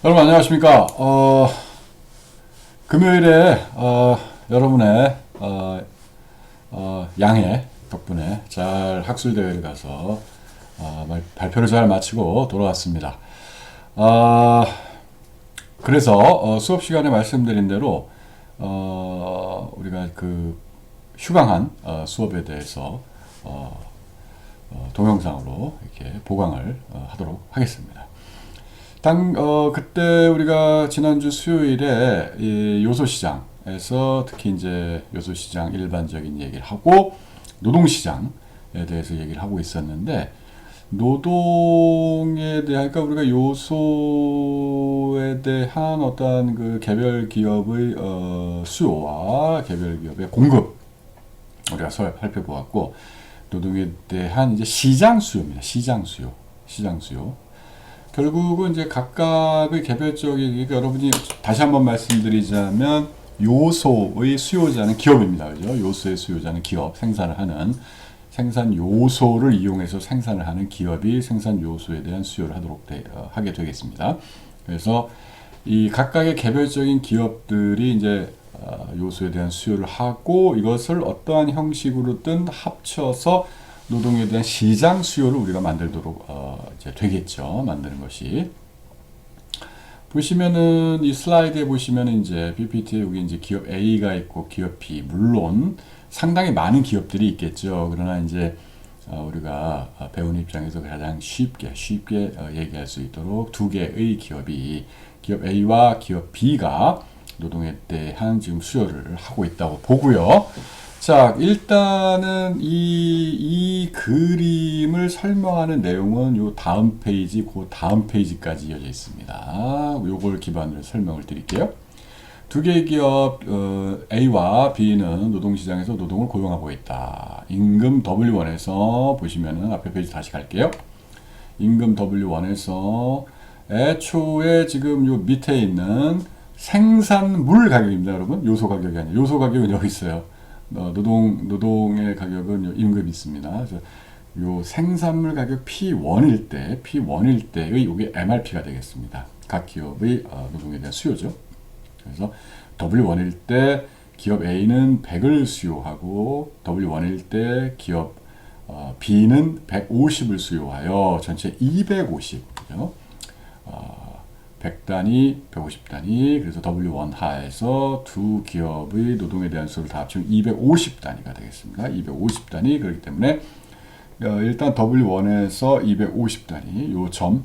여러분 안녕하십니까? 금요일에 여러분의 양해 덕분에 잘 학술대회를 가서 발표를 잘 마치고 돌아왔습니다. 그래서 수업 시간에 말씀드린 대로 우리가 그 휴강한 수업에 대해서 동영상으로 이렇게 보강을 하도록 하겠습니다. 그때 우리가 지난주 수요일에 이 요소시장에서 특히 이제 요소시장 일반적인 얘기를 하고 노동시장에 대해서 얘기를 하고 있었는데, 노동에 대한, 그러니까 우리가 요소에 대한 어떤 그 개별 기업의 수요와 개별 기업의 공급 우리가 살펴보았고, 노동에 대한 이제 시장 수요입니다. 시장 수요. 결국은 이제 각각의 개별적인, 그러니까 여러분이 다시 한번 말씀드리자면 요소의 수요자는 기업입니다. 그죠? 요소의 수요자는 기업, 생산을 하는 생산 요소를 이용해서 생산을 하는 기업이 생산 요소에 대한 수요를 하게 되겠습니다. 그래서 이 각각의 개별적인 기업들이 이제 요소에 대한 수요를 하고, 이것을 어떠한 형식으로든 합쳐서 노동에 대한 시장 수요를 우리가 만들도록 이제 되겠죠. 만드는 것이. 보시면은 이 슬라이드에 보시면은 이제 PPT에 여기 이제 기업 A가 있고 기업 B, 물론 상당히 많은 기업들이 있겠죠. 그러나 이제 우리가 배우는 입장에서 가장 쉽게 얘기할 수 있도록 두 개의 기업이, 기업 A와 기업 B가 노동에 대한 지금 수요를 하고 있다고 보고요. 자, 일단은 이 그림을 설명하는 내용은 요 다음 페이지, 그 다음 페이지까지 이어져 있습니다. 요걸 기반으로 설명을 드릴게요. 두 개의 기업 A와 B는 노동시장에서 노동을 고용하고 있다. 임금 W1에서 보시면은 앞에 페이지 다시 갈게요. 임금 W1에서 애초에 지금 요 밑에 있는 생산물 가격입니다, 여러분. 요소 가격이 아니에요. 요소 가격은 여기 있어요. 노동의 가격은 임금이 있습니다. 그래서 요 생산물 가격 P1일 때의 이게 MRP가 되겠습니다. 각 기업의 노동에 대한 수요죠. 그래서 W1일 때 기업 A는 100을 수요하고, W1일 때 기업 B는 150을 수요하여 전체 250. 그죠? 100단위, 150단위, 그래서 W1 하에서 두 기업의 노동에 대한 수를 다 합치면 250단위가 되겠습니다. 250단위. 그렇기 때문에 일단 W1에서 250단위, 요 점.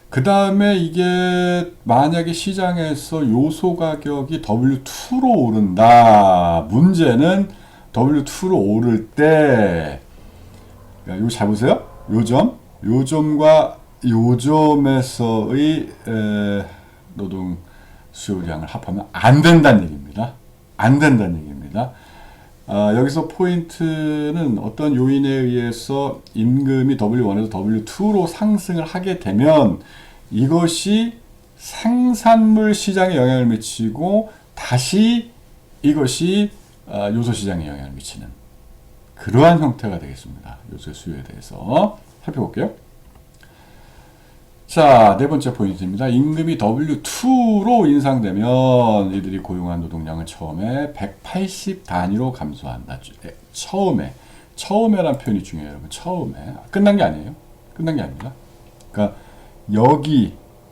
그 다음에 이게 만약에 시장에서 요소 가격이 W2로 오른다. 문제는 W2로 오를 때, 이거 잘 보세요. 요점과 요점에서의 노동 수요량을 합하면 안 된다는 얘기입니다. 여기서 포인트는 어떤 요인에 의해서 임금이 W1에서 W2로 상승을 하게 되면 이것이 생산물 시장에 영향을 미치고 다시 이것이 요소 시장에 영향을 미치는 그러한 형태가 되겠습니다. 요소의 수요에 대해서 살펴볼게요. 자, 네 번째 포인트입니다. 임금이 W2로 인상되면 이들이 고용한 노동량은 처음에 180 단위로 감소한다. 처음에란 표현이 중요해요, 여러분. 처음에. 끝난 게 아니에요. 끝난 게 아닙니다. 그러니까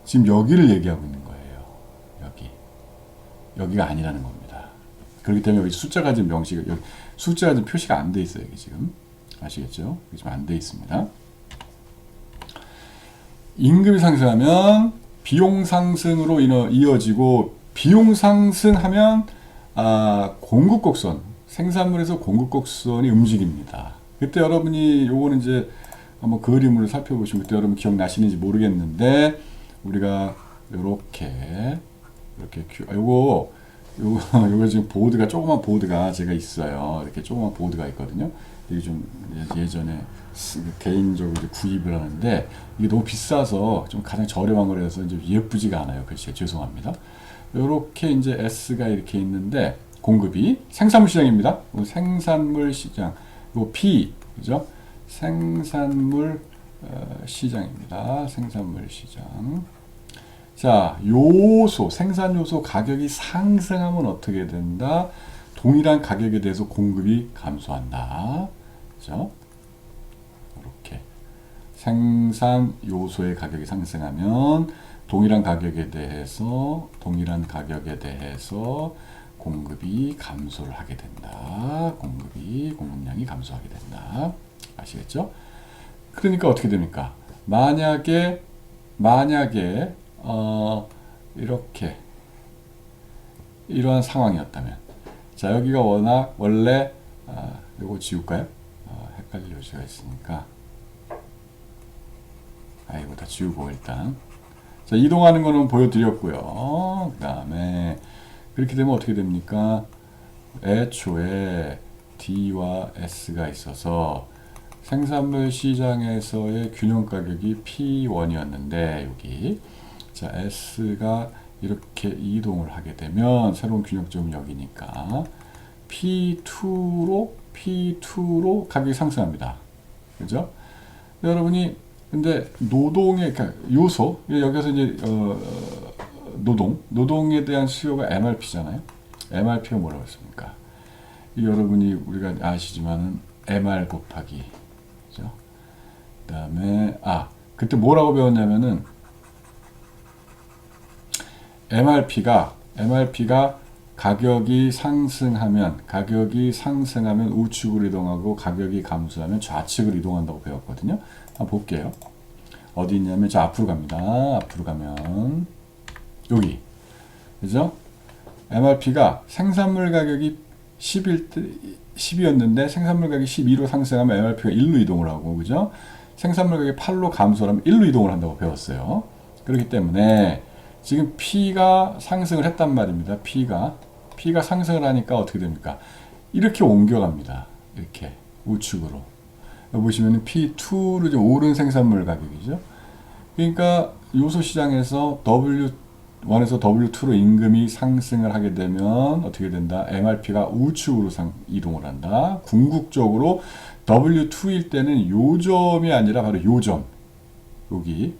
지금 여기를 얘기하고 있는 거예요. 여기가 아니라는 겁니다. 그렇기 때문에 여기 숫자가 지금 숫자가 지금 표시가 안 돼 있어요, 여기 지금. 아시겠죠? 지금 안 돼 있습니다. 임금이 상승하면 비용 상승으로 이어지고, 비용 상승하면 공급 곡선, 생산물에서 공급 곡선이 움직입니다. 그때 여러분이 요거는 이제 한번 그림을 살펴보시면 그때 여러분 기억나시는지 모르겠는데, 우리가 요렇게 요거 지금 보드가, 조그만 보드가 제가 있어요. 이렇게 조그만 보드가 있거든요. 이게 좀 예전에 개인적으로 이제 구입을 하는데, 이게 너무 비싸서 좀 가장 저렴한 거라서 이제 예쁘지가 않아요. 글쎄, 죄송합니다. 요렇게 이제 S가 이렇게 있는데, 공급이 생산물 시장입니다. 생산물 시장, 요 P, 그죠? 생산물 시장입니다. 생산물 시장. 자, 요소, 생산 요소 가격이 상승하면 어떻게 된다? 동일한 가격에 대해서 공급이 감소한다. 그죠? 이렇게. 생산 요소의 가격이 상승하면 동일한 가격에 대해서 공급이 감소를 하게 된다. 공급량이 감소하게 된다. 아시겠죠? 그러니까 어떻게 됩니까? 만약에 이렇게 이러한 상황이었다면, 자, 여기가 원래 이거 지울까요? 헷갈릴 요소가 있으니까, 이거 다 지우고 일단, 자, 이동하는 거는 보여드렸고요. 그 다음에 그렇게 되면 어떻게 됩니까? 애초에 D와 S가 있어서 생산물 시장에서의 균형 가격이 P1이었는데, 여기, 자, S가 이렇게 이동을 하게 되면 새로운 균형점은 여기니까 P2로 가격이 상승합니다. 그죠? 여러분이 근데 노동의 요소, 여기서 이제 노동에 대한 수요가 MRP잖아요. MRP가 뭐라고 했습니까? 여러분이 우리가 아시지만은 MR 곱하기, 그죠? 그 다음에 그때 뭐라고 배웠냐면은 MRP가 가격이 상승하면 우측으로 이동하고 가격이 감소하면 좌측으로 이동한다고 배웠거든요. 한번 볼게요. 어디 있냐면 저 앞으로 갑니다. 앞으로 가면 여기, 그죠? MRP가 생산물 가격이 10이었는데 생산물 가격이 12로 상승하면 MRP가 1로 이동을 하고, 그죠? 생산물 가격이 8로 감소하면 1로 이동을 한다고 배웠어요. 그렇기 때문에 지금 P가 상승을 했단 말입니다. P가 상승을 하니까 어떻게 됩니까? 이렇게 옮겨갑니다. 이렇게 우측으로. 여기 보시면 P2로 좀 오른 생산물 가격이죠. 그러니까 요소 시장에서 W1에서 W2로 임금이 상승을 하게 되면 어떻게 된다? MRP가 우측으로 이동을 한다. 궁극적으로 W2일 때는 요점이 아니라 바로 요점. 여기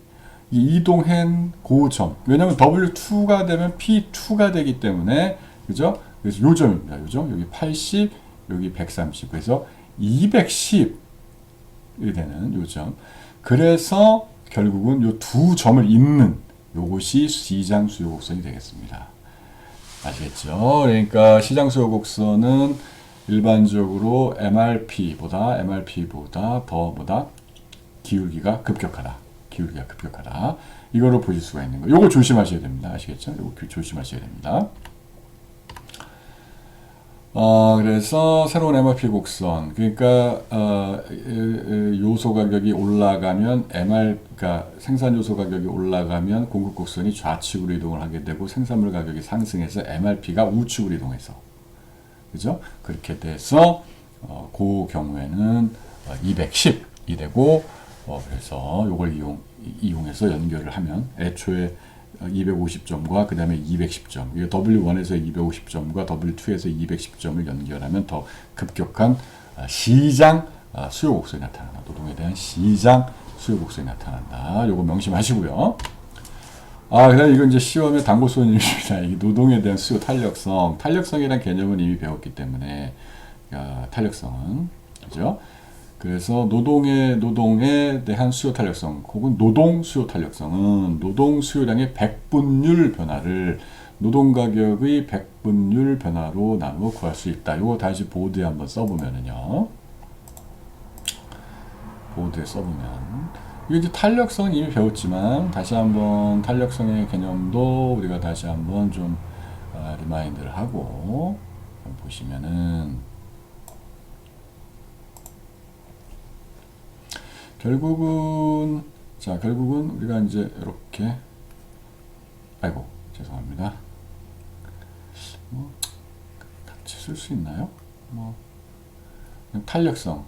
이동한 고점. 왜냐면 W2가 되면 P2가 되기 때문에, 그죠? 그래서 요점입니다. 요점. 여기 80, 여기 130. 그래서 210이 되는 요점. 그래서 결국은 요 두 점을 잇는 요것이 시장 수요 곡선이 되겠습니다. 아시겠죠? 그러니까 시장 수요 곡선은 일반적으로 MRP보다 더 기울기가 급격하다. 이거로 보실 수가 있는 거. 요거 조심하셔야 됩니다. 아시겠죠? 요거 조심하셔야 됩니다. 그래서 새로운 MRP 곡선, 그러니까 요소 가격이 올라가면 그러니까 생산 요소 가격이 올라가면 공급 곡선이 좌측으로 이동을 하게 되고 생산물 가격이 상승해서 MRP가 우측으로 이동해서, 그죠? 그렇게 돼서 그 경우에는 210이 되고, 그래서 요걸 이용해서 연결을 하면 애초에 250점과 그 다음에 210점, W1에서 250점과 W2에서 210점을 연결하면 더 급격한 시장 수요 곡선이 나타난다. 노동에 대한 시장 수요 곡선이 나타난다. 요거 명심하시고요. 그다음 이건 이제 시험의 단고손님입니다. 이 노동에 대한 수요 탄력성이란 개념은 이미 배웠기 때문에, 탄력성은, 그죠? 그래서 노동에 대한 수요 탄력성 혹은 노동 수요 탄력성은 노동 수요량의 백분율 변화를 노동 가격의 백분율 변화로 나누어 구할 수 있다. 이거 다시 보드에 한번 써보면은요. 보드에 써보면 이게 이제 탄력성은 이미 배웠지만 다시 한번 탄력성의 개념도 우리가 다시 한번 좀 리마인드를 하고 보시면은. 결국은 우리가 이제 이렇게 죄송합니다. 같이 쓸 수 있나요? 탄력성.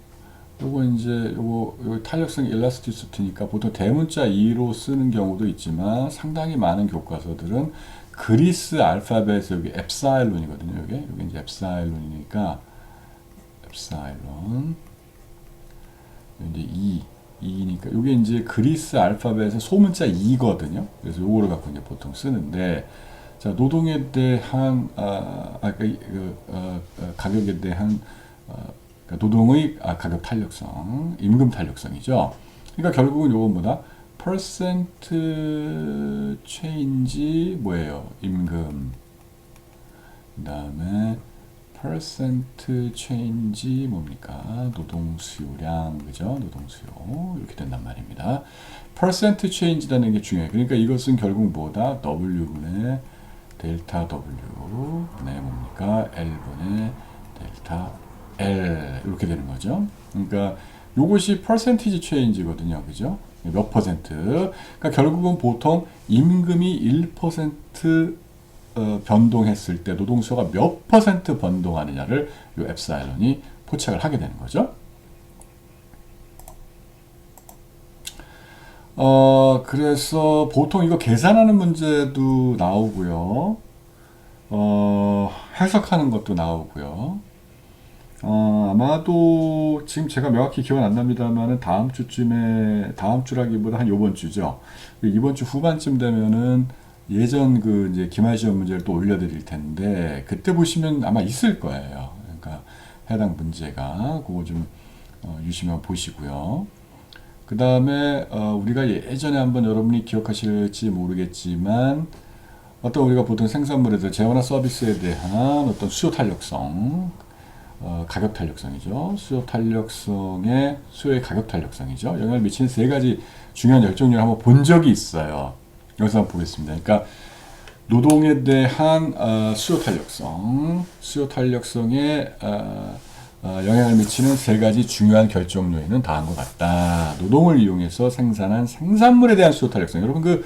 요거 탄력성 일라스티시티니까 보통 대문자 2로 쓰는 경우도 있지만 상당히 많은 교과서들은 그리스 알파벳에서 여기 엡사일론이거든요. 여기 이제 엡사일론이니까 엡사일론. 이제 2 E니까 이게 이제 그리스 알파벳의 소문자 E거든요. 그래서 요거를 갖고 이제 보통 쓰는데, 자, 노동에 대한 가격에 대한 그러니까 노동의 가격 탄력성, 임금 탄력성이죠. 그러니까 결국은 요건 뭐다? 퍼센트 체인지 뭐예요? 임금. 그다음에 퍼센트 체인지 뭡니까? 노동 수요량, 그죠? 노동 수요 이렇게 된단 말입니다. 퍼센트 체인지라는 게 중요해요. 그러니까 이것은 결국 뭐다? W분의 델타 W 분의 뭡니까? L분의 델타 L 이렇게 되는 거죠. 그러니까 요것이 퍼센티지 체인지거든요. 그죠? 몇 퍼센트. 그러니까 결국은 보통 임금이 1% 변동했을 때 노동수요가 몇 퍼센트 변동하느냐를 요 엡사일론이 포착을 하게 되는 거죠. 그래서 보통 이거 계산하는 문제도 나오고요. 해석하는 것도 나오고요. 아마도 지금 제가 명확히 기억은 안 납니다만은 다음 주쯤에, 다음 주라기보다 한 요번 주죠. 이번 주 후반쯤 되면은 예전 그 이제 기말 시험 문제를 또 올려드릴 텐데, 그때 보시면 아마 있을 거예요. 그러니까 해당 문제가 그거 좀 유심히 보시고요. 그 다음에 우리가 예전에 한번 여러분이 기억하실지 모르겠지만, 어떤 우리가 보통 생산물에 대해 재화나 서비스에 대한 어떤 수요 탄력성, 가격 탄력성이죠. 수요 탄력성의 수요의 가격 탄력성이죠. 영향을 미치는 세 가지 중요한 열정률을 한번 본 적이 있어요. 여기서 한번 보겠습니다. 그러니까 노동에 대한 수요 탄력성, 수요 탄력성에 영향을 미치는 세 가지 중요한 결정 요인은 다음과 같다. 노동을 이용해서 생산한 생산물에 대한 수요 탄력성. 여러분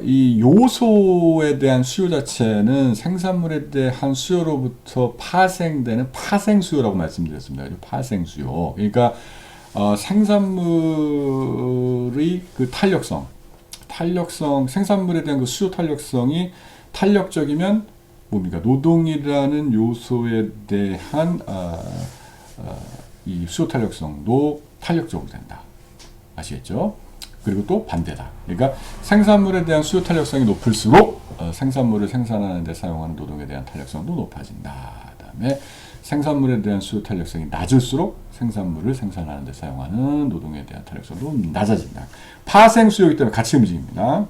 이 요소에 대한 수요 자체는 생산물에 대한 수요로부터 파생되는 파생 수요라고 말씀드렸습니다. 파생 수요. 그러니까 생산물의 그 탄력성, 생산물에 대한 그 수요 탄력성이 탄력적이면 뭡니까? 노동이라는 요소에 대한 이 수요 탄력성도 탄력적으로 된다. 아시겠죠? 그리고 또 반대다. 그러니까 생산물에 대한 수요 탄력성이 높을수록 생산물을 생산하는 데 사용하는 노동에 대한 탄력성도 높아진다. 그다음에 생산물에 대한 수요 탄력성이 낮을수록 생산물을 생산하는 데 사용하는 노동에 대한 탄력성도 낮아진다. 파생 수요이기 때문에 같이 움직입니다.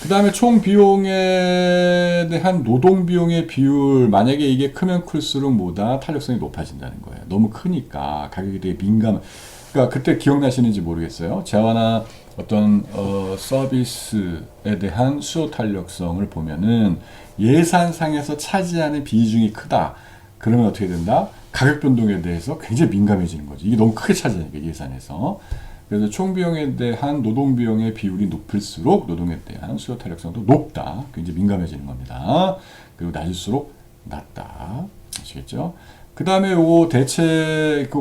그 다음에 총 비용에 대한 노동 비용의 비율, 만약에 이게 크면 클수록 뭐다? 탄력성이 높아진다는 거예요. 너무 크니까 가격이 되게 그러니까 그때 기억나시는지 모르겠어요. 재화나 어떤 서비스에 대한 수요 탄력성을 보면은 예산상에서 차지하는 비중이 크다. 그러면 어떻게 된다? 가격 변동에 대해서 굉장히 민감해지는 거죠. 이게 너무 크게 차지하니까 예산에서. 그래서 총 비용에 대한 노동 비용의 비율이 높을수록 노동에 대한 수요 탄력성도 높다. 굉장히 민감해지는 겁니다. 그리고 낮을수록 낮다. 아시겠죠? 그 다음에 요거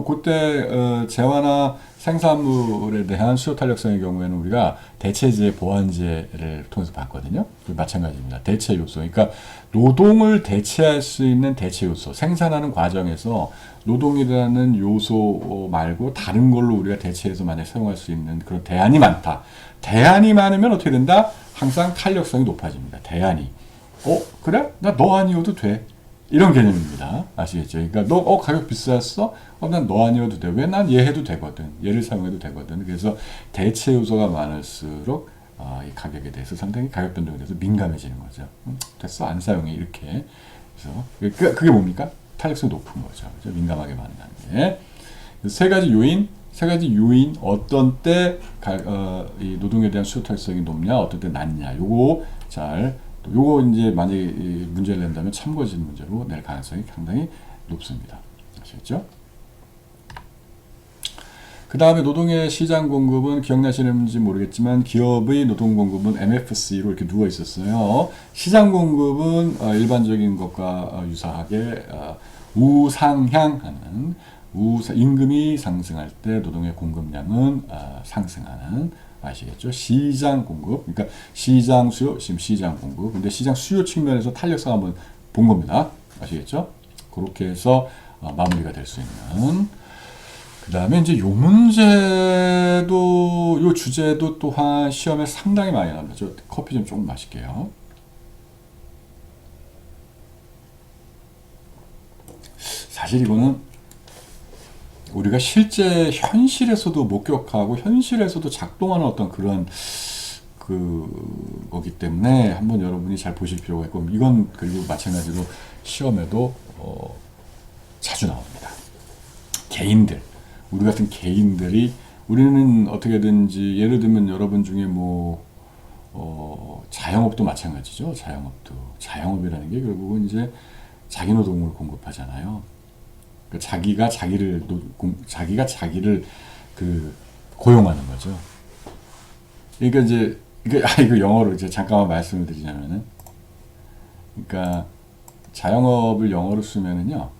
그때 재화나 생산물에 대한 수요 탄력성의 경우에는 우리가 대체재, 보완재를 통해서 봤거든요. 마찬가지입니다. 대체 요소. 그러니까 노동을 대체할 수 있는 대체 요소. 생산하는 과정에서 노동이라는 요소 말고 다른 걸로 우리가 대체해서 만약 사용할 수 있는 그런 대안이 많다. 대안이 많으면 어떻게 된다? 항상 탄력성이 높아집니다. 대안이. 그래? 나 너 아니어도 돼. 이런 개념입니다. 아시겠죠? 그러니까 가격 비쌌어? 난 너 아니어도 돼. 왜? 난 얘 해도 되거든. 얘를 사용해도 되거든. 그래서 대체 요소가 많을수록 이 가격에 대해서 상당히 가격 변동에 대해서 민감해지는 거죠. 됐어? 안 사용해. 이렇게. 그래서 그게 뭡니까? 탄력성이 높은 거죠. 그죠? 민감하게 만든다는 게. 세 가지 요인, 어떤 때 이 노동에 대한 수요 탄력성이 높냐, 어떤 때 낮냐. 요거 이제 만약에 문제를 낸다면 참고진 문제로 낼 가능성이 상당히 높습니다. 아시겠죠? 그 다음에 노동의 시장 공급은 기억나시는지 모르겠지만 기업의 노동 공급은 MFC로 이렇게 누워 있었어요. 시장 공급은 일반적인 것과 유사하게 우상향하는 임금이 상승할 때 노동의 공급량은 상승하는 아시겠죠? 시장 공급, 그러니까 시장 수요, 지금 시장 공급. 근데 시장 수요 측면에서 탄력성 한번 본 겁니다. 아시겠죠? 그렇게 해서 마무리가 될 수 있는. 그 그 다음에 이제 요 문제도, 요 주제도 또한 시험에 상당히 많이 나옵니다. 저 커피 좀 조금 마실게요. 사실 이거는 우리가 실제 현실에서도 목격하고 현실에서도 작동하는 어떤 그런 거기 때문에 한번 여러분이 잘 보실 필요가 있고, 이건 그리고 마찬가지로 시험에도 자주 나옵니다. 개인들, 우리 같은 개인들이, 우리는 어떻게든지 예를 들면 여러분 중에 자영업도 마찬가지죠. 자영업이라는 게 결국은 이제 자기 노동을 공급하잖아요. 그러니까 자기가 자기를 고용하는 거죠. 그러니까 이제 이거 영어로 이제 잠깐만 말씀을 드리자면은, 그러니까 자영업을 영어로 쓰면은요,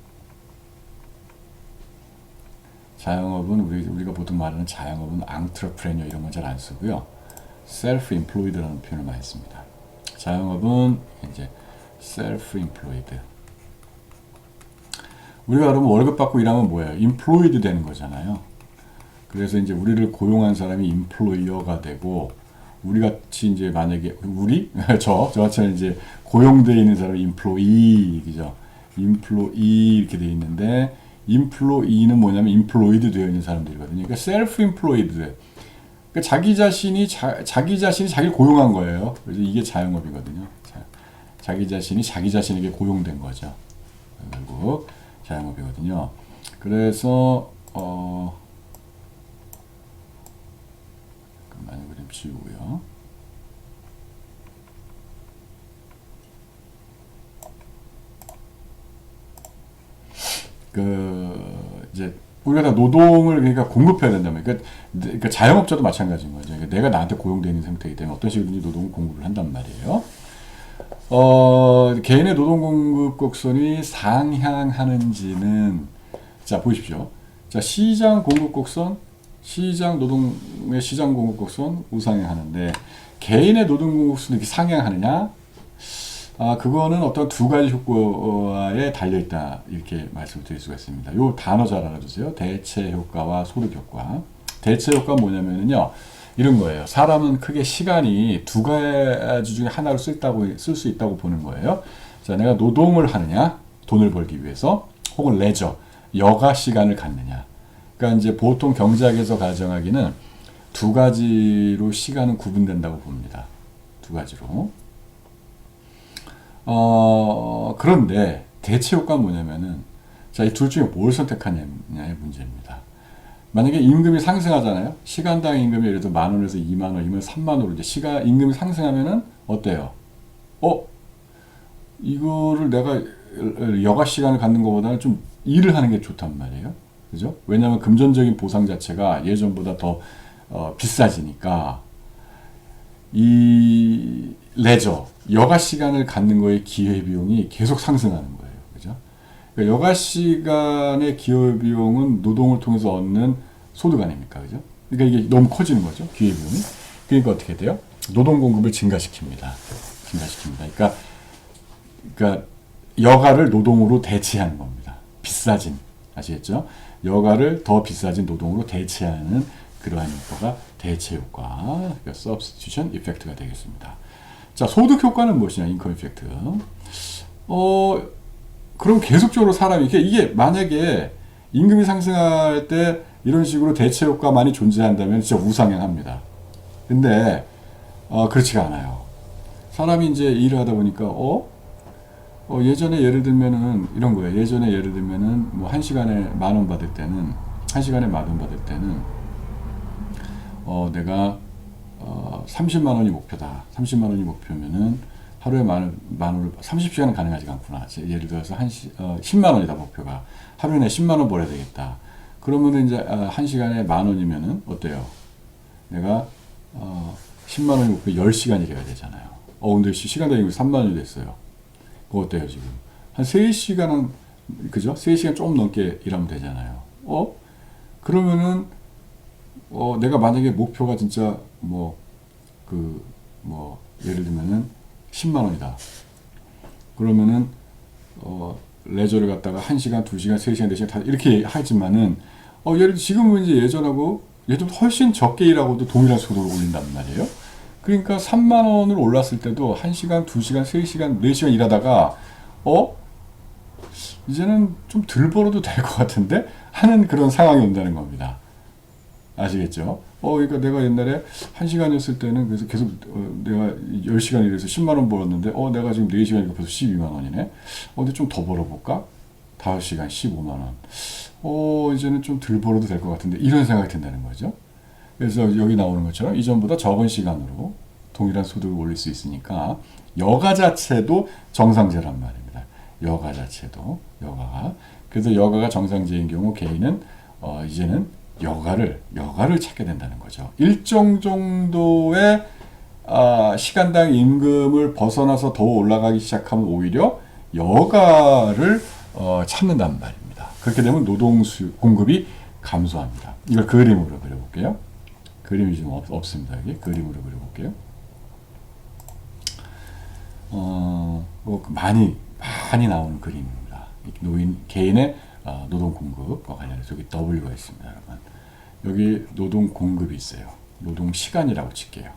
자영업은 우리가 보통 말하는 자영업은 entrepreneur 이런 건 잘 안 쓰고요, self-employed라는 표현을 많이 씁니다. 자영업은 이제 self-employed. 우리가 그러면 월급 받고 일하면 뭐예요? employed 되는 거잖아요. 그래서 이제 우리를 고용한 사람이 employer가 되고, 우리 같이 이제 만약에 저처럼 이제 고용되어 있는 사람이 employee, 그죠? employee 이렇게 되어 있는데, employee는 뭐냐면 employed 되어 있는 사람들이거든요. 그러니까 self-employed. 그러니까 자기 자신이 자기를 고용한 거예요. 그래서 이게 자영업이거든요. 자기 자신이 자기 자신에게 고용된 거죠. 결국 자영업이거든요. 그래서 잠깐만 이거 좀 지우고요. 이제 우리가 다 노동을 그러니까 공급해야 된다면, 그러니까 자영업자도 마찬가지인 거죠. 그러니까 내가 나한테 고용되어 있는 상태이기 때문에 어떤 식으로든지 노동을 공급을 한단 말이에요. 개인의 노동 공급 곡선이 상향하는지는, 자 보십시오. 자, 시장 공급 곡선, 노동의 시장 공급 곡선 우상향하는데, 개인의 노동 공급 곡선이 이렇게 상향하느냐? 그거는 어떤 두 가지 효과에 달려있다, 이렇게 말씀을 드릴 수가 있습니다. 요 단어 잘 알아두세요. 대체 효과와 소득 효과. 대체 효과는 뭐냐면요, 이런 거예요. 사람은 크게 시간이 두 가지 중에 하나로 쓸 수 있다고 보는 거예요. 자, 내가 노동을 하느냐, 돈을 벌기 위해서, 혹은 레저, 여가 시간을 갖느냐. 그러니까 이제 보통 경제학에서 가정하기는 두 가지로 시간은 구분된다고 봅니다. 두 가지로. 그런데 대체 효과는 뭐냐면은, 자, 이 둘 중에 뭘 선택하냐의 문제입니다. 만약에 임금이 상승하잖아요. 시간당 임금이 예를 들어 10,000원에서 20,000원, 30,000원으로 이제 임금이 상승하면은 어때요? 이거를 내가 여가 시간을 갖는 것보다는 좀 일을 하는 게 좋단 말이에요. 그죠? 왜냐하면 금전적인 보상 자체가 예전보다 더 비싸지니까, 이 레저, 여가 시간을 갖는 거의 기회비용이 계속 상승하는 거예요. 그죠? 그러니까 여가 시간의 기회비용은 노동을 통해서 얻는 소득 아닙니까? 그죠? 그러니까 이게 너무 커지는 거죠. 기회비용이. 그러니까 어떻게 돼요? 노동 공급을 증가시킵니다. 그러니까 여가를 노동으로 대체하는 겁니다. 비싸진, 아시겠죠? 여가를 더 비싸진 노동으로 대체하는 그러한 효과가 대체 효과, 그러니까 substitution effect가 되겠습니다. 자, 소득 효과는 무엇이냐? 인컴 이펙트. 그럼 계속적으로 사람이, 이게 만약에 임금이 상승할 때 이런 식으로 대체 효과만이 존재한다면 진짜 우상향합니다. 근데 그렇지가 않아요. 사람이 이제 일을 하다 보니까 예전에 예를 들면은 이런 거예요. 예전에 예를 들면은 뭐 1시간에 10,000원 받을 때는, 내가 30만 원이 목표다. 30만 원이 목표면은 하루에 만 원을 30시간은 가능하지가 않구나. 예를 들어서 10만 원이다 목표가. 하루에 10만 원 벌어야 되겠다. 그러면은 이제 1시간에 10,000원이면은 어때요? 내가 10만 원이 목표 10시간 일해야 되잖아요. 근데 시간 단위가 3만 원이 됐어요. 그거 어때요 지금? 한 3시간은, 그죠? 3시간 조금 넘게 일하면 되잖아요. 그러면은 내가 만약에 목표가 진짜 예를 들면은 10만 원이다. 그러면은 레저를 갖다가 1시간, 2시간, 3시간, 4시간 다 이렇게 하지만은 예를 들어 지금은 이제 예전 훨씬 적게 일하고도 동일한 속도로 올린단 말이에요. 그러니까 3만 원을 올랐을 때도 1시간, 2시간, 3시간, 4시간 일하다가 이제는 좀 덜 벌어도 될 것 같은데 하는 그런 상황이 온다는 겁니다. 아시겠죠? 그러니까 내가 옛날에 1시간이었을 때는 그래서 계속 내가 10시간 일해서 10만 원 벌었는데 내가 지금 4시간이니까 벌써 12만 원이네. 근데 좀 더 벌어볼까? 5시간 15만 원. 이제는 좀 덜 벌어도 될 것 같은데 이런 생각이 든다는 거죠. 그래서 여기 나오는 것처럼 이전보다 적은 시간으로 동일한 소득을 올릴 수 있으니까 여가 자체도 정상제란 말입니다. 여가 자체도 여가가. 그래서 여가가 정상제인 경우 개인은 이제는 여가를 찾게 된다는 거죠. 일정 정도의 시간당 임금을 벗어나서 더 올라가기 시작하면 오히려 여가를 찾는단 말입니다. 그렇게 되면 노동 공급이 감소합니다. 이걸 그림으로 그려볼게요. 그림이 좀 없습니다. 여기 그림으로 그려볼게요. 많이 나오는 그림입니다. 개인의 노동 공급과 관련해서 여기 W가 있습니다, 여러분. 여기 노동 공급이 있어요. 노동 시간이라고 칠게요.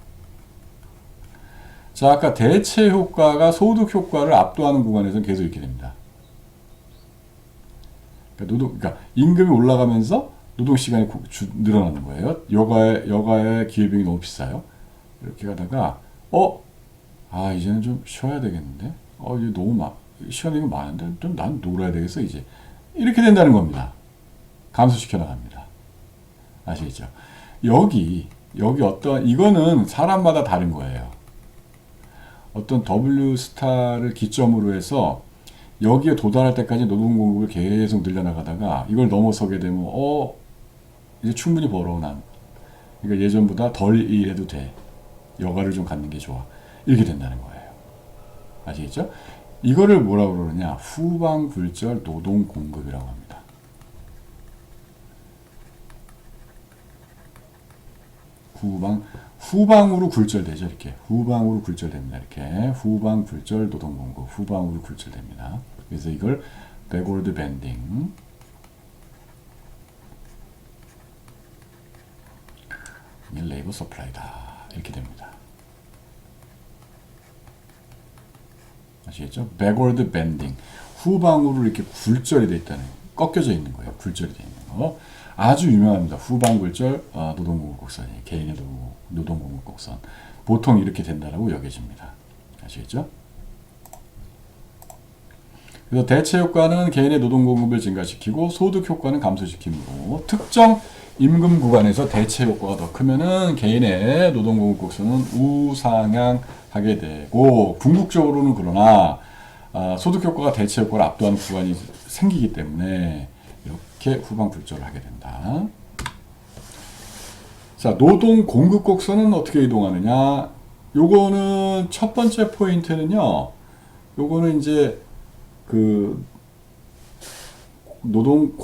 자, 아까 대체 효과가 소득 효과를 압도하는 구간에서는 계속 이렇게 됩니다. 그러니까 임금이 올라가면서 노동 시간이 늘어나는 거예요. 여가의 기회비용이 너무 비싸요. 이렇게 가다가 이제는 좀 쉬어야 되겠는데. 이제 너무 시간이 많은데 좀 난 놀아야 되겠어 이제. 이렇게 된다는 겁니다. 감소시켜 나갑니다. 아시겠죠? 여기 이거는 사람마다 다른 거예요. 어떤 W 스타를 기점으로 해서 여기에 도달할 때까지 노동 공급을 계속 늘려나가다가 이걸 넘어서게 되면 이제 충분히 벌어 난. 그러니까 예전보다 덜 일해도 돼. 여가를 좀 갖는 게 좋아. 이렇게 된다는 거예요. 아시겠죠? 이거를 뭐라고 그러느냐? 후방 굴절 노동 공급이라고 합니다. 후방으로 굴절되죠. 이렇게 후방으로 굴절됩니다. 이렇게 후방 굴절 노동 공급 후방으로 굴절됩니다. 그래서 이걸 backward bending 레이버 서플라이다 이렇게 됩니다. 아시겠죠? backward bending 후방으로 이렇게 굴절이 되어 있다는 꺾여져 있는 거예요. 굴절이 되어 있는 거. 아주 유명합니다. 후방 굴절 노동공급 곡선이 개인의 노동공급 곡선 보통 이렇게 된다라고 여겨집니다. 아시겠죠? 그래서 대체 효과는 개인의 노동공급을 증가시키고 소득 효과는 감소시키므로 특정 임금 구간에서 대체 효과가 더 크면은 개인의 노동공급 곡선은 우상향하게 되고 궁극적으로는 그러나 소득 효과가 대체 효과를 압도하는 구간이 생기기 때문에 이렇게 후방 굴절을 하게 된다. 자, 노동 공급 곡선은 어떻게 이동하느냐? 요거는 첫 번째 포인트는요. 요거는 이제 그 노동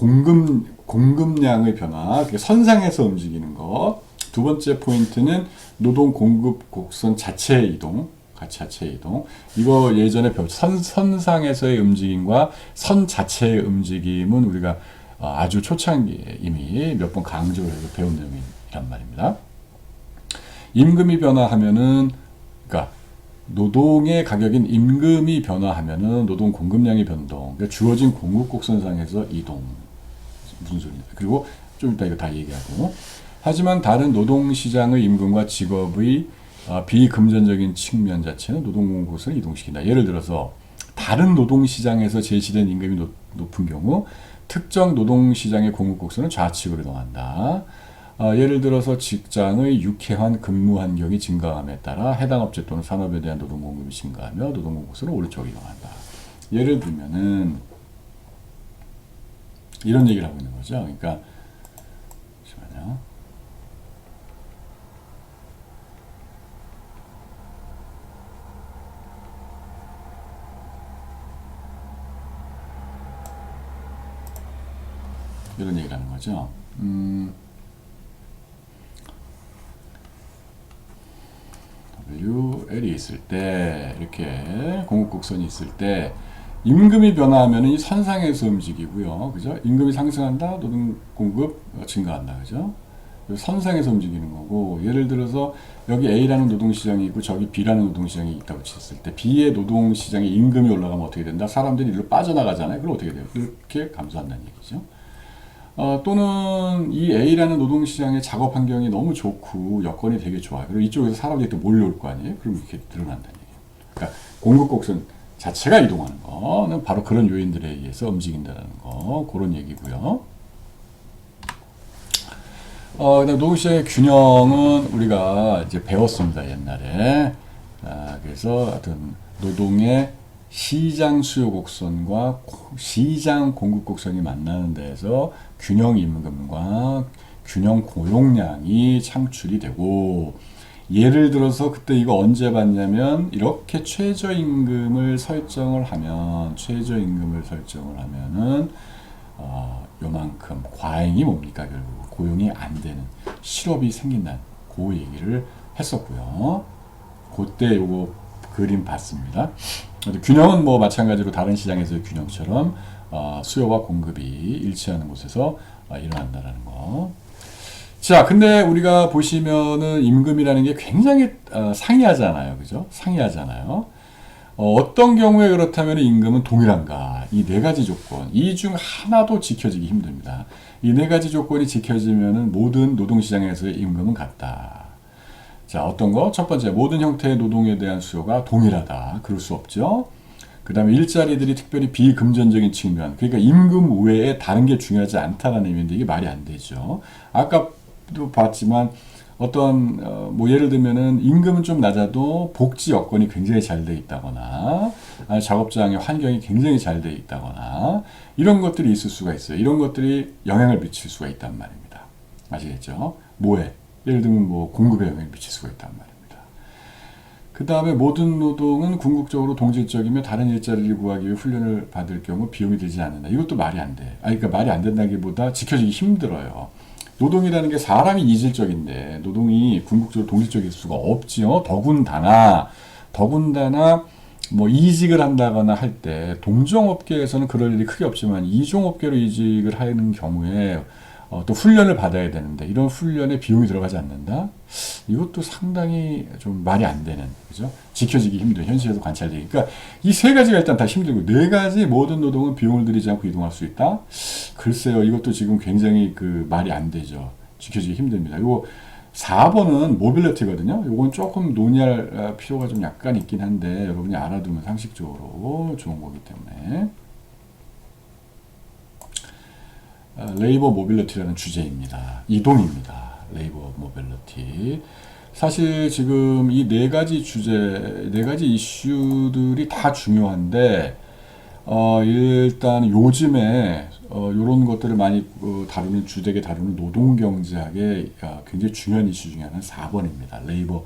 공급량의 변화, 선상에서 움직이는 것. 두 번째 포인트는 노동 공급 곡선 자체의 이동. 자체의 이동. 이거 예전에 선상에서의 움직임과 선 자체의 움직임은 우리가 아주 초창기에 이미 몇 번 강조를 해서 배운 내용이란 말입니다. 임금이 변화하면은, 그러니까 노동의 가격인 임금이 변화하면은 노동 공급량이 변동. 그러니까 주어진 공급 곡선상에서 이동. 무슨 소리냐? 그리고 좀 이따 이거 다 얘기하고. 하지만 다른 노동 시장의 임금과 직업의 비금전적인 측면 자체는 노동 공급 곡선을 이동시킨다. 예를 들어서 다른 노동 시장에서 제시된 임금이 높은 경우 특정 노동시장의 공급곡선은 좌측으로 이동한다. 예를 들어서 직장의 유쾌한 근무 환경이 증가함에 따라 해당 업체 또는 산업에 대한 노동 공급이 증가하며 노동 공급곡선은 오른쪽으로 이동한다. 예를 들면은 이런 얘기를 하고 있는 거죠. 그러니까 잠시만요. 이런 얘기를 하는 거죠. WL이 있을 때, 이렇게 공급 곡선이 있을 때, 임금이 변화하면 이 선상에서 움직이고요. 그죠? 임금이 상승한다, 노동 공급 증가한다. 그죠? 선상에서 움직이는 거고, 예를 들어서 여기 A라는 노동시장이 있고 저기 B라는 노동시장이 있다고 쳤을 때 B의 노동시장에 임금이 올라가면 어떻게 된다? 사람들이 일로 빠져나가잖아요. 그럼 어떻게 돼요? 이렇게 감소한다는 얘기죠. 또는 이 A라는 노동시장의 작업 환경이 너무 좋고 여건이 되게 좋아요. 그리고 이쪽에서 사람들이 또 몰려올 거 아니에요? 그럼 이렇게 늘어난다는 얘기예요. 그러니까 공급 곡선 자체가 이동하는 거는 바로 그런 요인들에 의해서 움직인다는 거, 그런 얘기고요. 그다음 노동시장의 균형은 우리가 이제 배웠습니다, 옛날에. 그래서 하여튼 노동의 시장 수요 곡선과 시장 공급 곡선이 만나는 데에서 균형 임금과 균형 고용량이 창출이 되고, 예를 들어서 그때 이거 언제 봤냐면 이렇게 최저임금을 설정을 하면은 요만큼 과잉이 뭡니까? 결국 고용이 안 되는 실업이 생긴다는 그 얘기를 했었고요. 그때 요거 그림 봤습니다. 균형은 뭐 마찬가지로 다른 시장에서의 균형처럼 수요와 공급이 일치하는 곳에서 일어난다는 거. 자, 근데 우리가 보시면은 임금이라는 게 굉장히 상이하잖아요. 그죠? 상이하잖아요. 어떤 경우에 그렇다면 임금은 동일한가? 이 네 가지 조건. 이 중 하나도 지켜지기 힘듭니다. 이 네 가지 조건이 지켜지면은 모든 노동시장에서의 임금은 같다. 자, 어떤 거? 첫 번째, 모든 형태의 노동에 대한 수요가 동일하다. 그럴 수 없죠. 그 다음에 일자리들이 특별히 비금전적인 측면, 그러니까 임금 외에 다른 게 중요하지 않다는 의미인데 이게 말이 안 되죠. 아까도 봤지만 어떤 뭐 예를 들면은 임금은 좀 낮아도 복지 여건이 굉장히 잘 돼 있다거나 작업장의 환경이 굉장히 잘 돼 있다거나 이런 것들이 있을 수가 있어요. 이런 것들이 영향을 미칠 수가 있단 말입니다. 아시겠죠? 뭐에? 예를 들면 뭐 공급에 영향을 미칠 수가 있단 말입니다. 그 다음에 모든 노동은 궁극적으로 동질적이며 다른 일자리를 구하기 위해 훈련을 받을 경우 비용이 들지 않는다. 이것도 말이 안 돼. 그러니까 말이 안 된다기보다 지켜지기 힘들어요. 노동이라는 게 사람이 이질적인데 노동이 궁극적으로 동질적일 수가 없지요. 더군다나 뭐 이직을 한다거나 할 때 동종업계에서는 그럴 일이 크게 없지만 이종업계로 이직을 하는 경우에 또 훈련을 받아야 되는데 이런 훈련에 비용이 들어가지 않는다? 이것도 상당히 좀 말이 안 되는, 그죠? 지켜지기 힘든, 현실에서 관찰되기. 그러니까 이 세 가지가 일단 다 힘들고, 네 가지 모든 노동은 비용을 들이지 않고 이동할 수 있다? 글쎄요, 이것도 지금 굉장히 그 말이 안 되죠. 지켜지기 힘듭니다. 이거 4번은 모빌리티거든요. 이건 조금 논의할 필요가 좀 약간 있긴 한데, 여러분이 알아두면 상식적으로 좋은 거기 때문에. 레이버 모빌리티라는 주제입니다. 이동입니다. 레이버 모빌리티. 사실 지금 이 네 가지 주제, 네 가지 이슈들이 다 중요한데, 일단 요즘에 이런 것들을 많이 다루는 주되게 다루는 노동경제학의 굉장히 중요한 이슈 중에 하나는 4번입니다. 레이버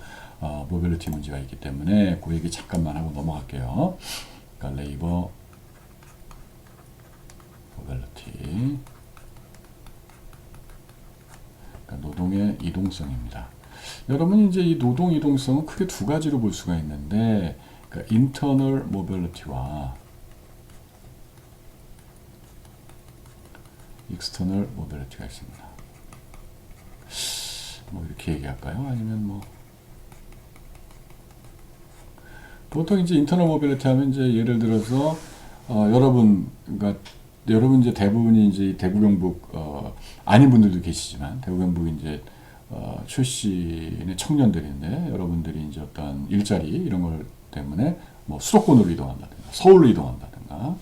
모빌리티 문제가 있기 때문에 그 얘기 잠깐만 하고 넘어갈게요. 그러니까 레이버 모빌리티. 노동의 이동성입니다. 여러분 이제 이 노동 이동성은 크게 두 가지로 볼 수가 있는데, 그러니까 internal mobility와 external mobility가 있습니다. 뭐 이렇게 얘기할까요? 아니면 뭐 보통 이제 internal mobility 하면 이제 예를 들어서 그러니까 여러분 이제 대부분이 이제 대구 경북 아닌 분들도 계시지만 대구 경북 이제 출신의 청년들인데 여러분들이 이제 어떤 일자리 이런 걸 때문에 뭐 수도권으로 이동한다든가 서울로 이동한다든가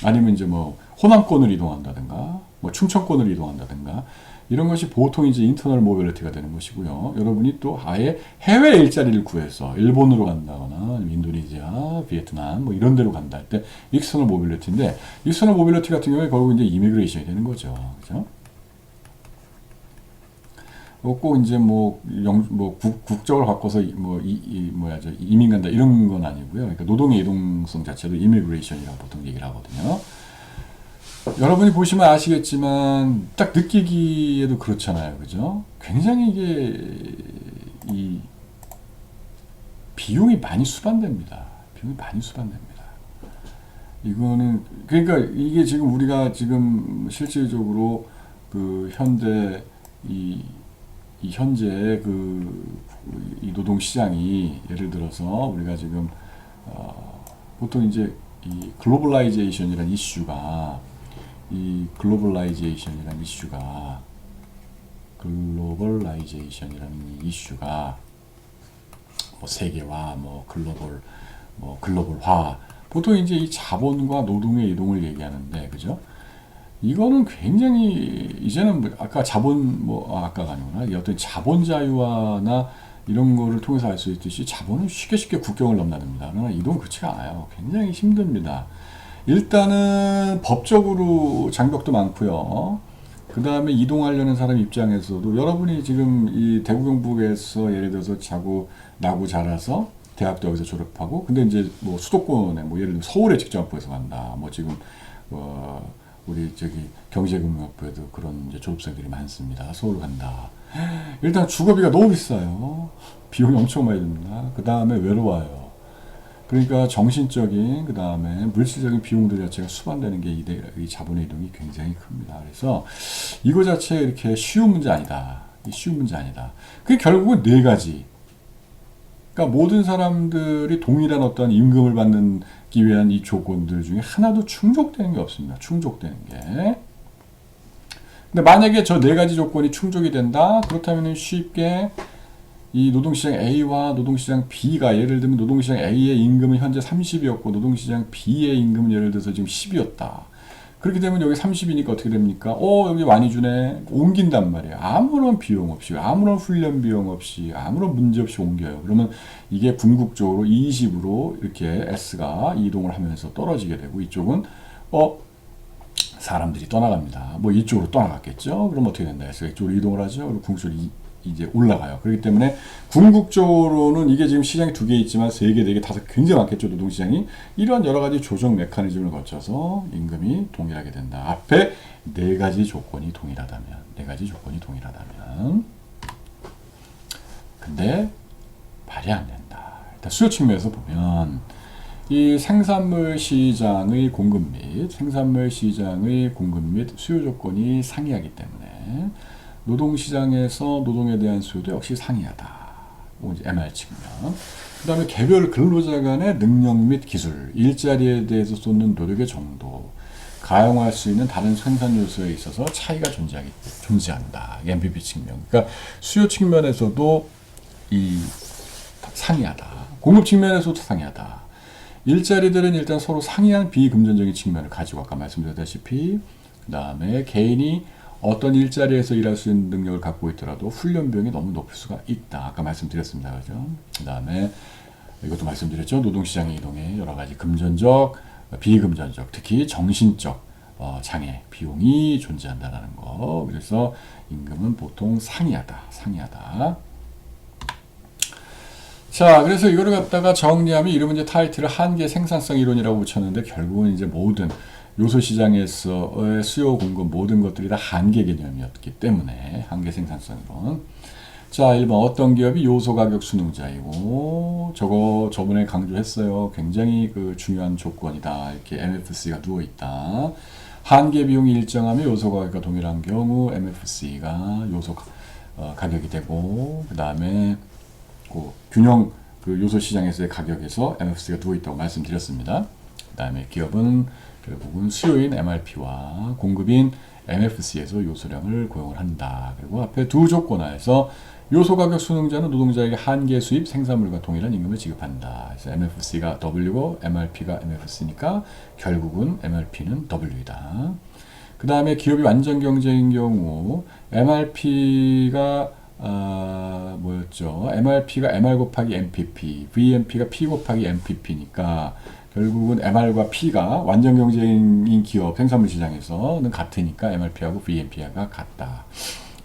아니면 이제 뭐 호남권으로 이동한다든가 뭐 충청권으로 이동한다든가 이런 것이 보통 이제 인터널 모빌리티가 되는 것이고요. 여러분이 또 아예 해외 일자리를 구해서 일본으로 간다거나 인도네시아, 베트남 뭐 이런 데로 간다 할 때 익스터널 모빌리티인데 익스터널 모빌리티 같은 경우에 결국 이제 이미그레이션이 되는 거죠. 그죠? 꼭 이제 국적을 바꿔서 이민 간다 이런 건 아니고요. 그러니까 노동의 이동성 자체도 이미그레이션이라고 보통 얘기를 하거든요. 여러분이 보시면 아시겠지만 딱 느끼기에도 그렇잖아요. 그죠? 굉장히 이게 이 비용이 많이 수반됩니다. 이거는 그러니까 이게 지금 우리가 지금 실질적으로 그 현대 이, 이 현재 이 노동 시장이 예를 들어서 우리가 지금 보통 이제 이 글로벌라이제이션이라는 이슈가 글로벌라이제이션이라는 이슈가 뭐 세계화, 뭐 글로벌화 보통 이제 이 자본과 노동의 이동을 얘기하는데 그죠? 이거는 굉장히 이제는 뭐 아까 아까가 아니구나. 이 어떤 자본 자유화나 이런 거를 통해서 알 수 있듯이 자본은 쉽게 국경을 넘나듭니다. 그러나 이동은 그렇지가 않아요. 굉장히 힘듭니다. 일단은 법적으로 장벽도 많고요. 그 다음에 이동하려는 사람 입장에서도 여러분이 지금 이 대구 경북에서 예를 들어서 나고 자라서 대학도 여기서 졸업하고 근데 이제 뭐 수도권에 뭐 예를 들어 서울에 직장학부에서 간다. 뭐 지금 우리 저기 경제금융학부에도 그런 이제 졸업생들이 많습니다. 서울 간다. 일단 주거비가 너무 비싸요. 비용이 엄청 많이 듭니다. 그 다음에 외로워요. 그러니까 정신적인 그 다음에 물질적인 비용들 자체가 수반되는 게 이 자본의 이동이 굉장히 큽니다. 그래서 이거 자체 이렇게 쉬운 문제 아니다. 쉬운 문제 아니다. 그게 결국은 네 가지. 그러니까 모든 사람들이 동일한 어떤 임금을 받기 위한 이 조건들 중에 하나도 충족되는 게 없습니다. 충족되는 게. 근데 만약에 저 네 가지 조건이 충족이 된다? 그렇다면 쉽게 이 노동시장 A와 노동시장 B가 예를 들면 노동시장 A의 임금은 현재 30이었고 노동시장 B의 임금은 예를 들어서 지금 10이었다. 그렇게 되면 여기 30이니까 어떻게 됩니까? 여기 많이 주네. 옮긴단 말이에요. 아무런 비용 없이, 아무런 훈련 비용 없이, 아무런 문제 없이 옮겨요. 그러면 이게 궁극적으로 20으로 이렇게 S가 이동을 하면서 떨어지게 되고 이쪽은 사람들이 떠나갑니다. 뭐 이쪽으로 떠나갔겠죠? 그럼 어떻게 된다? S가 이쪽으로 이동을 하죠? 그리고 궁극적으로 이제 올라가요. 그렇기 때문에 궁극적으로는 이게 지금 시장이 두 개 있지만 세 개, 네 개, 다섯 굉장히 많겠죠. 노동시장이 이런 여러 가지 조정 메커니즘을 거쳐서 임금이 동일하게 된다. 앞에 네 가지 조건이 동일하다면 근데 말이 안 된다. 일단 수요 측면에서 보면 이 생산물 시장의 공급 및 수요 조건이 상이하기 때문에 노동시장에서 노동에 대한 수요도 역시 상이하다. MR 측면. 그 다음에 개별 근로자 간의 능력 및 기술, 일자리에 대해서 쏟는 노력의 정도, 가용할 수 있는 다른 생산 요소에 있어서 차이가 존재한다. MPP 측면. 그러니까 수요 측면에서도 상이하다. 공급 측면에서도 상이하다. 일자리들은 일단 서로 상이한 비금전적인 측면을 가지고 아까 말씀드렸다시피 그 다음에 개인이 어떤 일자리에서 일할 수 있는 능력을 갖고 있더라도 훈련 비용이 너무 높을 수가 있다. 아까 말씀드렸습니다. 그죠? 그 다음에 이것도 말씀드렸죠. 노동시장의 이동에 여러 가지 금전적, 비금전적, 특히 정신적 장애, 비용이 존재한다는 거. 그래서 임금은 보통 상이하다. 자, 그래서 이거를 갖다가 정리하면 이름은 이제 타이틀을 한계 생산성 이론이라고 붙였는데 결국은 이제 모든 요소 시장에서의 수요 공급 모든 것들이 다 한계 개념이었기 때문에 한계 생산성 이론. 자, 1번 어떤 기업이 요소 가격 수능자이고 저번에 강조했어요. 굉장히 중요한 조건이다. 이렇게 MFC가 누워 있다. 한계 비용이 일정하며 요소 가격과 동일한 경우 MFC가 요소 가격이 되고 그다음에 균형 요소 시장에서의 가격에서 MFC가 누워 있다고 말씀드렸습니다. 그다음에 기업은 결국은 수요인 MRP와 공급인 MFC에서 요소량을 고용을 한다. 그리고 앞에 두 조건 하에서 요소 가격 수능자는 노동자에게 한계 수입 생산물과 동일한 임금을 지급한다. 그래서 MFC가 W고 MRP가 MFC니까 결국은 MRP는 W이다. 그 다음에 기업이 완전 경쟁인 경우 MRP가 뭐였죠? MRP가 MR 곱하기 MPP, VMP가 P 곱하기 MPP니까 결국은 MR과 P가 완전 경쟁인 기업 생산물 시장에서는 같으니까 MRP하고 VMP가 같다.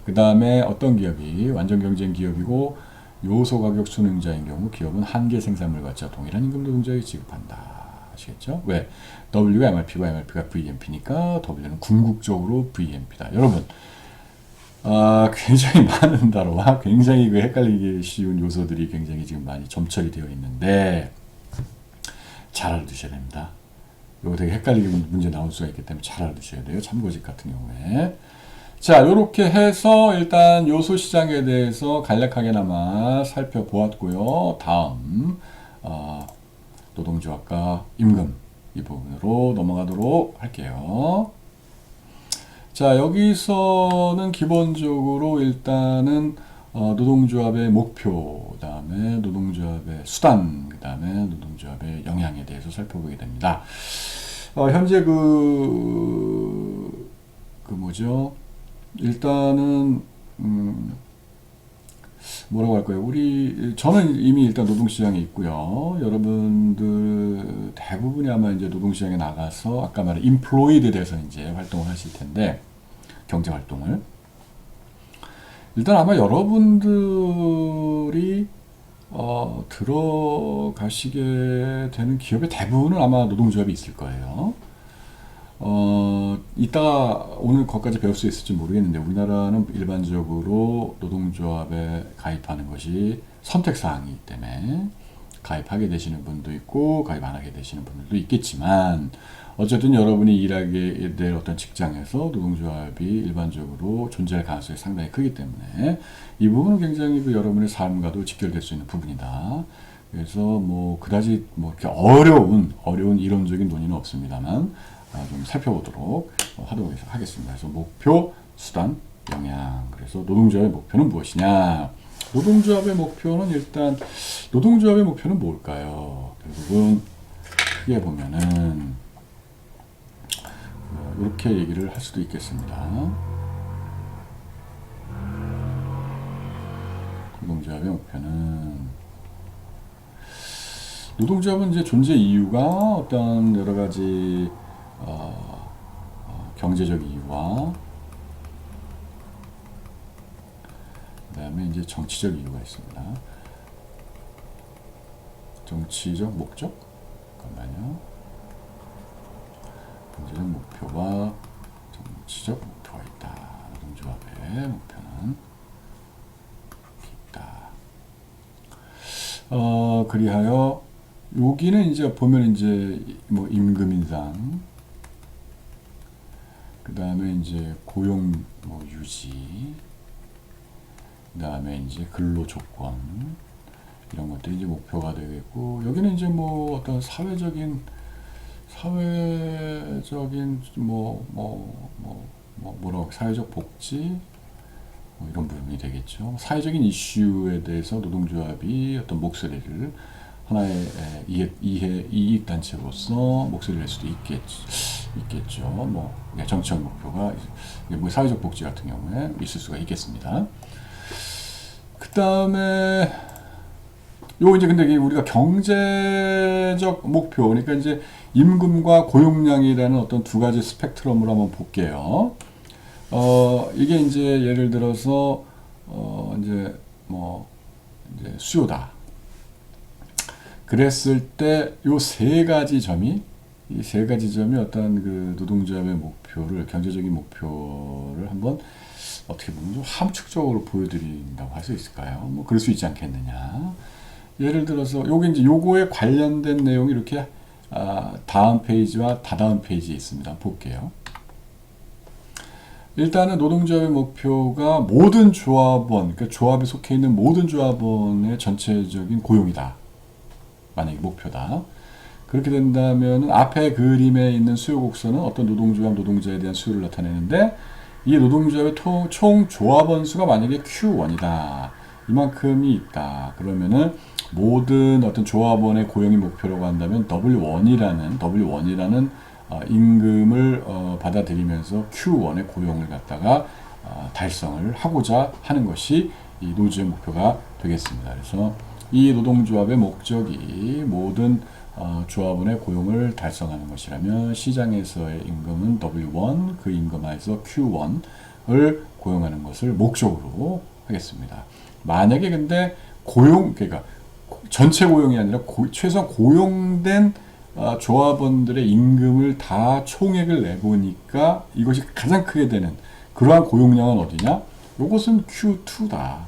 그 다음에 어떤 기업이 완전 경쟁 기업이고 요소 가격 수능자인 경우 기업은 한계 생산물과 동일한 임금 노동자에게 지급한다. 아시겠죠? 왜? W가 MRP고 MRP가 VMP니까 W는 궁극적으로 VMP다. 여러분 굉장히 많은 단어와 굉장히 헷갈리기 쉬운 요소들이 굉장히 지금 많이 점철이 되어 있는데 잘 알아두셔야 됩니다. 이거 되게 헷갈리게 문제 나올 수가 있기 때문에 잘 알아두셔야 돼요. 참고직 같은 경우에. 자, 이렇게 해서 일단 요소 시장에 대해서 간략하게나마 살펴보았고요. 다음 노동조합과 임금 이 부분으로 넘어가도록 할게요. 자, 여기서는 기본적으로 일단은 노동조합의 목표, 그 다음에 노동조합의 수단, 그 다음에 노동조합의 영향에 대해서 살펴보게 됩니다. 현재 뭐죠? 일단은, 뭐라고 할까요? 저는 이미 일단 노동시장에 있고요. 여러분들 대부분이 아마 이제 노동시장에 나가서 아까 말한 인플로이드에 대해서 이제 활동을 하실 텐데, 경제 활동을. 일단 아마 여러분들이 들어가시게 되는 기업의 대부분은 아마 노동조합이 있을 거예요. 이따가 오늘 거기까지 배울 수 있을지 모르겠는데 우리나라는 일반적으로 노동조합에 가입하는 것이 선택사항이기 때문에 가입하게 되시는 분도 있고 가입 안 하게 되시는 분들도 있겠지만 어쨌든 여러분이 일하게 될 어떤 직장에서 노동조합이 일반적으로 존재할 가능성이 상당히 크기 때문에 이 부분은 굉장히 여러분의 삶과도 직결될 수 있는 부분이다. 그래서 그다지 이렇게 어려운 이론적인 논의는 없습니다만 좀 살펴보도록 하도록 하겠습니다. 그래서 목표, 수단, 영향. 그래서 노동조합의 목표는 무엇이냐? 노동조합의 목표는 일단 노동조합의 목표는 뭘까요? 결국은 크게 보면은 이렇게 얘기를 할 수도 있겠습니다. 노동조합의 목표는 노동조합은 이제 존재 이유가 어떤 여러 가지 경제적 이유와 그 다음에 이제 정치적 이유가 있습니다. 정치적 목적? 잠깐만요. 경제적 목표와 정치적 목표가 있다. 노동조합의 목표는 있다. 그리하여 여기는 이제 보면 이제 임금 인상, 그 다음에 이제 고용 유지, 그 다음에 이제 근로 조건 이런 것들이 이제 목표가 되겠고 여기는 이제 어떤 사회적인 사회적 복지 이런 부분이 되겠죠. 사회적인 이슈에 대해서 노동조합이 어떤 목소리를 하나의 이익단체로서 목소리를 낼 수도 있겠죠. 정치적 목표가 사회적 복지 같은 경우에 있을 수가 있겠습니다. 그 다음에 이제 근데 우리가 경제적 목표, 그러니까 이제 임금과 고용량이라는 어떤 두 가지 스펙트럼으로 한번 볼게요. 이게 이제 예를 들어서 이제 수요다. 그랬을 때 이 세 가지 점이 어떤 그 노동조합의 목표를 경제적인 목표를 한번 어떻게 보면 좀 함축적으로 보여드린다고 할 수 있을까요? 그럴 수 있지 않겠느냐. 예를 들어서 요거에 관련된 내용이 이렇게 다음 페이지와 다다음 페이지에 있습니다. 볼게요. 일단은 노동조합의 목표가 모든 조합원, 그러니까 조합에 속해 있는 모든 조합원의 전체적인 고용이다. 만약에 목표다. 그렇게 된다면 앞에 그림에 있는 수요 곡선은 어떤 노동조합 노동자에 대한 수요를 나타내는데 이 노동조합의 총 조합원 수가 만약에 Q1이다. 이만큼이 있다. 그러면은 모든 어떤 조합원의 고용이 목표라고 한다면 W1이라는 임금을 받아들이면서 Q1의 고용을 갖다가 달성을 하고자 하는 것이 이 노조의 목표가 되겠습니다. 그래서 이 노동조합의 목적이 모든 조합원의 고용을 달성하는 것이라면 시장에서의 임금은 W1, 그 임금 하에서 Q1을 고용하는 것을 목적으로 하겠습니다. 만약에 근데 그러니까 전체 고용이 아니라 최소한 고용된 조합원들의 임금을 다 총액을 내보니까 이것이 가장 크게 되는 그러한 고용량은 어디냐? 이것은 Q2다.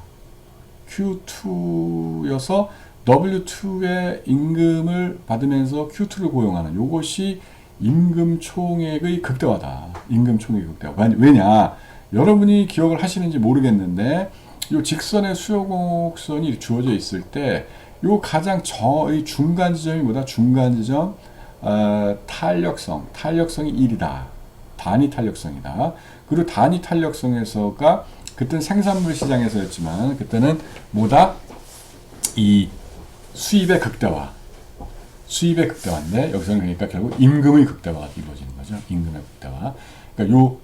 Q2여서 W2의 임금을 받으면서 Q2를 고용하는 이것이 임금 총액의 극대화다. 임금 총액의 극대화. 왜냐? 여러분이 기억을 하시는지 모르겠는데 요 직선의 수요곡선이 주어져 있을 때 요 가장 저의 중간 지점이 뭐다? 중간 지점 탄력성이 1이다. 단위 탄력성이다. 그리고 단위 탄력성에서가 그때는 생산물 시장에서였지만 그때는 뭐다? 이 수입의 극대화인데 여기서는 그러니까 결국 임금의 극대화가 이루어지는 거죠. 임금의 극대화. 그러니까 요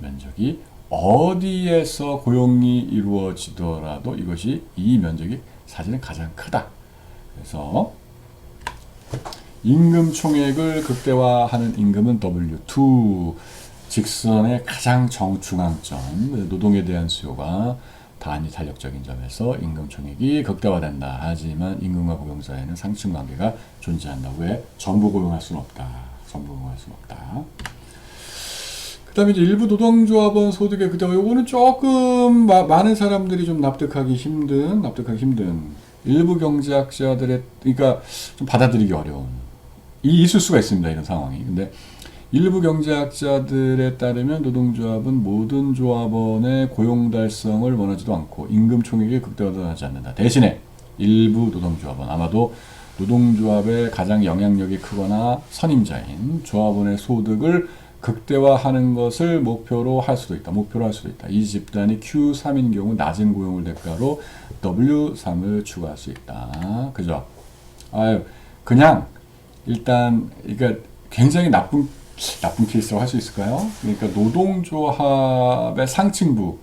면적이 어디에서 고용이 이루어지더라도 이 면적이 사실은 가장 크다. 그래서 임금 총액을 극대화하는 임금은 W2 직선의 가장 중앙점 노동에 대한 수요가 단위 탄력적인 점에서 임금 총액이 극대화된다. 하지만 임금과 고용 사이에는 상층 관계가 존재한다. 왜? 전부 고용할 수는 없다. 그 다음에 이제 일부 노동조합원 소득의 극대화. 요거는 조금 많은 사람들이 좀 납득하기 힘든 일부 경제학자들의 그러니까 좀 받아들이기 어려운 있을 수가 있습니다. 이런 상황이. 근데 일부 경제학자들에 따르면 노동조합은 모든 조합원의 고용 달성을 원하지도 않고 임금 총액이 극대화도 하지 않는다. 대신에 일부 노동조합원, 아마도 노동조합의 가장 영향력이 크거나 선임자인 조합원의 소득을 극대화하는 것을 목표로 할 수도 있다. 이 집단이 Q3인 경우 낮은 고용을 대가로 W3을 추구할 수 있다. 그죠? 그냥 일단 그러니까 굉장히 나쁜 케이스라고 할 수 있을까요? 그러니까 노동조합의 상층부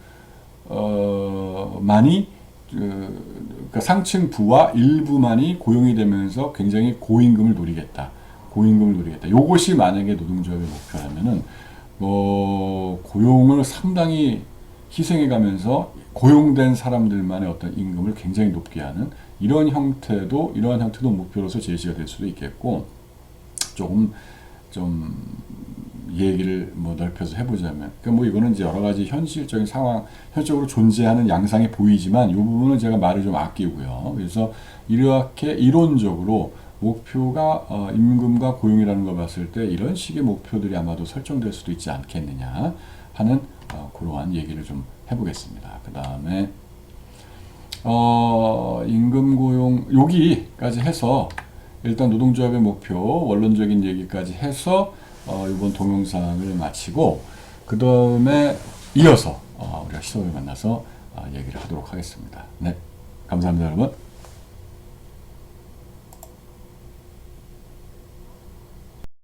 그러니까 상층부와 일부만이 고용이 되면서 굉장히 고임금을 노리겠다. 요것이 만약에 노동조합의 목표라면은 고용을 상당히 희생해가면서 고용된 사람들만의 어떤 임금을 굉장히 높게 하는 이러한 형태도 목표로서 제시가 될 수도 있겠고, 조금 좀 얘기를 넓혀서 해보자면, 그러니까 이거는 이제 여러 가지 현실적인 상황, 현실적으로 존재하는 양상이 보이지만 이 부분은 제가 말을 좀 아끼고요. 그래서 이렇게 이론적으로 목표가 임금과 고용이라는 걸 봤을 때 이런 식의 목표들이 아마도 설정될 수도 있지 않겠느냐 하는 그러한 얘기를 좀 해보겠습니다. 그 다음에 임금 고용 여기까지 해서 일단 노동조합의 목표 원론적인 얘기까지 해서 이번 동영상을 마치고 그 다음에 이어서 우리가 시험을 만나서 얘기를 하도록 하겠습니다. 네, 감사합니다, 여러분.